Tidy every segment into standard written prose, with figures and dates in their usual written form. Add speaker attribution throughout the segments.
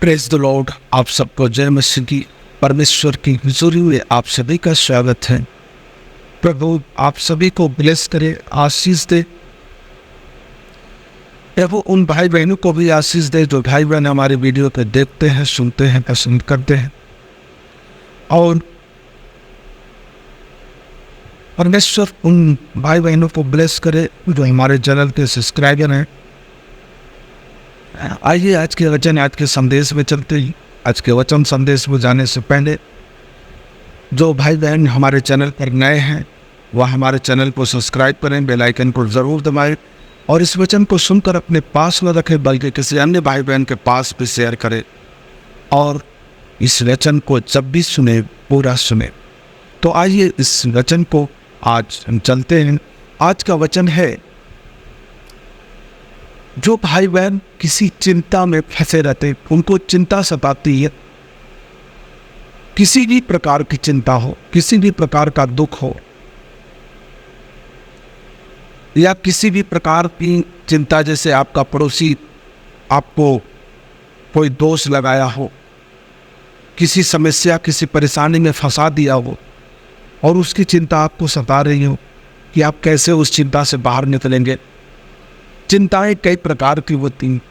Speaker 1: Praise the Lord. आप सबको जय मसीह की परमेश्वर की हुजूरी में आप सभी का स्वागत है। प्रभु आप सभी को ब्लेस करे, आशीष दे। प्रभु उन भाई बहनों को भी आशीष दे जो भाई बहन हमारे वीडियो पे देखते हैं, सुनते हैं, पसंद करते हैं। और परमेश्वर उन भाई बहनों को ब्लेस करे जो हमारे चैनल के सब्सक्राइबर हैं। आइए आज के वचन, आज के संदेश में चलते ही। आज के वचन संदेश में जाने से पहले जो भाई बहन हमारे चैनल पर नए हैं वह हमारे चैनल को सब्सक्राइब करें, बेल आइकन को ज़रूर दबाएं और इस वचन को सुनकर अपने पास न रखें बल्कि किसी अन्य भाई बहन के पास भी शेयर करें। और इस वचन को जब भी सुने पूरा सुने। तो आइए इस वचन को आज हम चलते हैं। आज का वचन है, जो भाई बहन किसी चिंता में फंसे रहते, उनको चिंता सताती है, किसी भी प्रकार की चिंता हो, किसी भी प्रकार का दुख हो या किसी भी प्रकार की चिंता, जैसे आपका पड़ोसी आपको कोई दोष लगाया हो, किसी समस्या किसी परेशानी में फंसा दिया हो और उसकी चिंता आपको सता रही हो कि आप कैसे उस चिंता से बाहर निकलेंगे। चिंताएं कई प्रकार की होती हैं,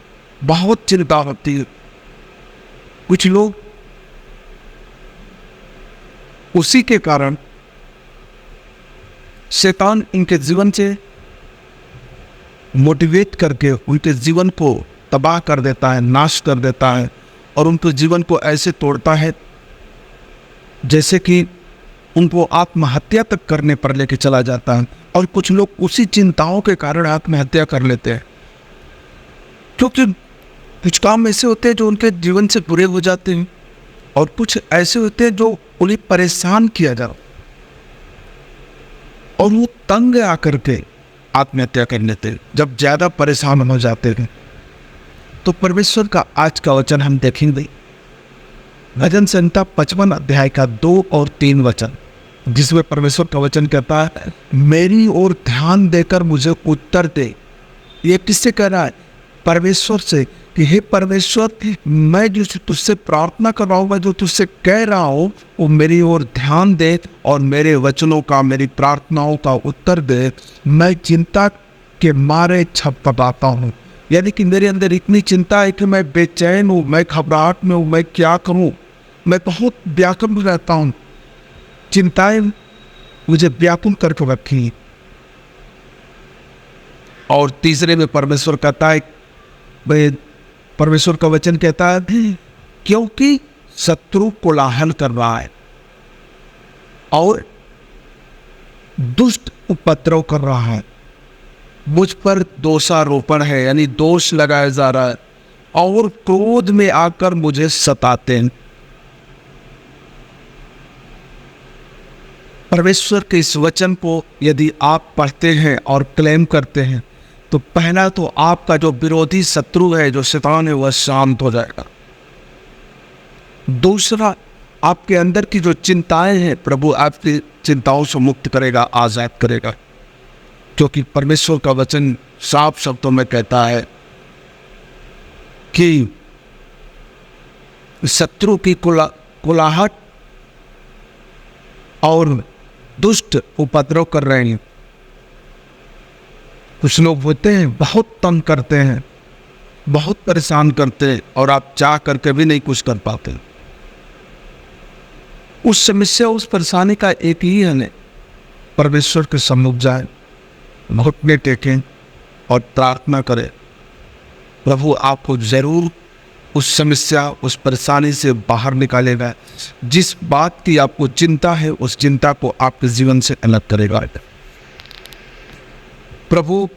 Speaker 1: बहुत चिंता होती है। कुछ लोग उसी के कारण शैतान इनके जीवन से मोटिवेट करके उनके जीवन को तबाह कर देता है, नाश कर देता है और उनके जीवन को ऐसे तोड़ता है जैसे कि उनको आत्महत्या तक करने पर लेके चला जाता है। और कुछ लोग उसी चिंताओं के कारण आत्महत्या कर लेते हैं, क्योंकि कुछ काम ऐसे होते हैं जो उनके जीवन से बुरे हो जाते हैं और कुछ ऐसे होते हैं जो उन्हें परेशान किया जाए और वो तंग आकर के आत्महत्या कर लेते हैं जब ज़्यादा परेशान हो जाते हैं। तो परमेश्वर का आज का वचन हम देखेंगे, भजन संहिता 55 अध्याय का 2 और 3 वचन, जिसमें परमेश्वर का वचन कहता है, मेरी ओर ध्यान देकर मुझे उत्तर दे। ये किससे कह रहा है? परमेश्वर से, कि हे परमेश्वर, मैं जो तुझसे प्रार्थना कर रहा हूँ, मैं जो तुझसे कह रहा हूँ, वो मेरी ओर ध्यान दे और मेरे वचनों का, मेरी प्रार्थनाओं का उत्तर दे। मैं चिंता के मारे छटपटाता हूँ, यानी कि मेरे अंदर इतनी चिंता है कि मैं बेचैन हूँ, मैं घबराहट में हूँ, मैं क्या करूँ, मैं बहुत व्याकुल रहता हूँ। चिंताएं मुझे व्याकुल करके रखी। और तीसरे में परमेश्वर कहता है, परमेश्वर का वचन कहता है, क्योंकि शत्रु कोलाहल कर रहा है और दुष्ट उपद्रव कर रहा है, मुझ पर दोषारोपण है, यानी दोष लगाया जा रहा है और क्रोध में आकर मुझे सताते हैं। परमेश्वर के इस वचन को यदि आप पढ़ते हैं और क्लेम करते हैं तो पहला तो आपका जो विरोधी शत्रु है, जो शैतान है, वह शांत हो जाएगा। दूसरा, आपके अंदर की जो चिंताएं हैं, प्रभु आपकी चिंताओं से मुक्त करेगा, आजाद करेगा। क्योंकि परमेश्वर का वचन साफ शब्दों में कहता है कि शत्रु की कोलाहट और दुष्ट उपद्रव कर रहे हैं। कुछ लोग होते हैं बहुत तंग करते हैं, बहुत परेशान करते हैं और आप चाह करके भी नहीं कुछ कर पाते। उस समस्या, उस परेशानी का एक ही है, परमेश्वर के सम्मुख जाए, घुटने टेकें और प्रार्थना करें। प्रभु आपको जरूर उस समस्या, उस परेशानी से बाहर निकालेगा। जिस बात की आपको चिंता है, उस चिंता को आपके जीवन से अलग करेगा। प्रभु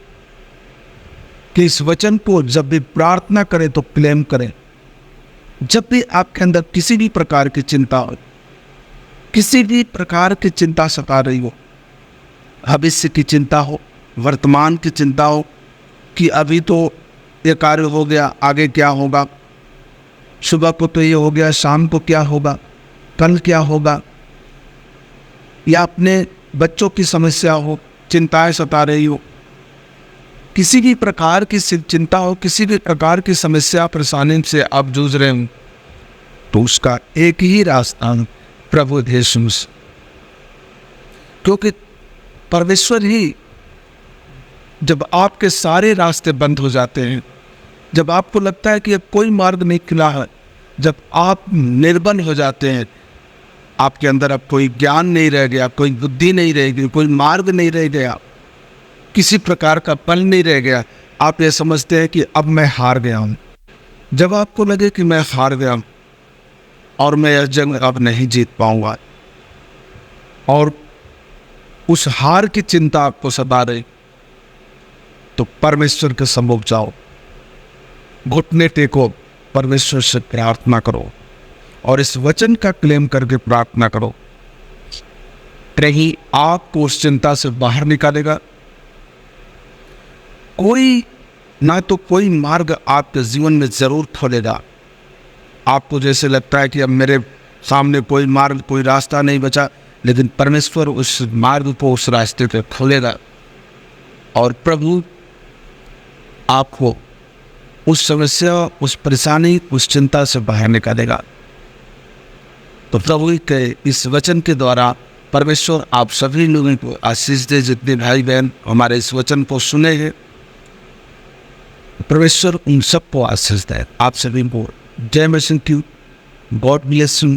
Speaker 1: के इस वचन को जब भी प्रार्थना करें तो क्लेम करें। जब भी आपके अंदर किसी भी प्रकार की चिंता हो, किसी भी प्रकार की चिंता सता रही हो, भविष्य की चिंता हो, वर्तमान की चिंता हो कि अभी तो ये कार्य हो गया, आगे क्या होगा, सुबह को तो ये हो गया, शाम को क्या होगा, कल क्या होगा, या अपने बच्चों की समस्या हो, चिंताएं सता रही हो, किसी भी प्रकार की चिंता हो, किसी भी प्रकार की समस्या परेशानी से आप जूझ रहे हो, तो उसका एक ही रास्ता प्रभु यीशु मसीह, क्योंकि परमेश्वर ही, जब आपके सारे रास्ते बंद हो जाते हैं, जब आपको लगता है कि अब कोई मार्ग नहीं खुला है, जब आप निर्बल हो जाते हैं, आपके अंदर अब कोई ज्ञान नहीं रह गया, कोई बुद्धि नहीं रह गई, कोई मार्ग नहीं रह गया, किसी प्रकार का बल नहीं रह गया, आप ये समझते हैं कि अब मैं हार गया हूँ। जब आपको लगे कि मैं हार गया हूँ और मैं यह जंग अब नहीं जीत पाऊंगा, और उस हार की चिंता आपको सता रही, तो परमेश्वर के सम्मुख जाओ, घुटने टेको, परमेश्वर से प्रार्थना करो और इस वचन का क्लेम करके प्रार्थना करो। प्रभु आपको उस चिंता से बाहर निकालेगा। कोई ना तो कोई मार्ग आपके जीवन में जरूर खोलेगा। आपको जैसे लगता है कि अब मेरे सामने कोई मार्ग, कोई रास्ता नहीं बचा, लेकिन परमेश्वर उस मार्ग को, उस रास्ते पे खोलेगा और प्रभु आपको उस समस्या, उस परेशानी, उस चिंता से बाहर निकालेगा। तो प्रभु के इस वचन के द्वारा परमेश्वर आप सभी लोगों को आशीष दे। जितने भाई बहन हमारे इस वचन को सुने हैं, परमेश्वर उन सबको आशीष दे। आप सभी को जय मसीह। God bless you.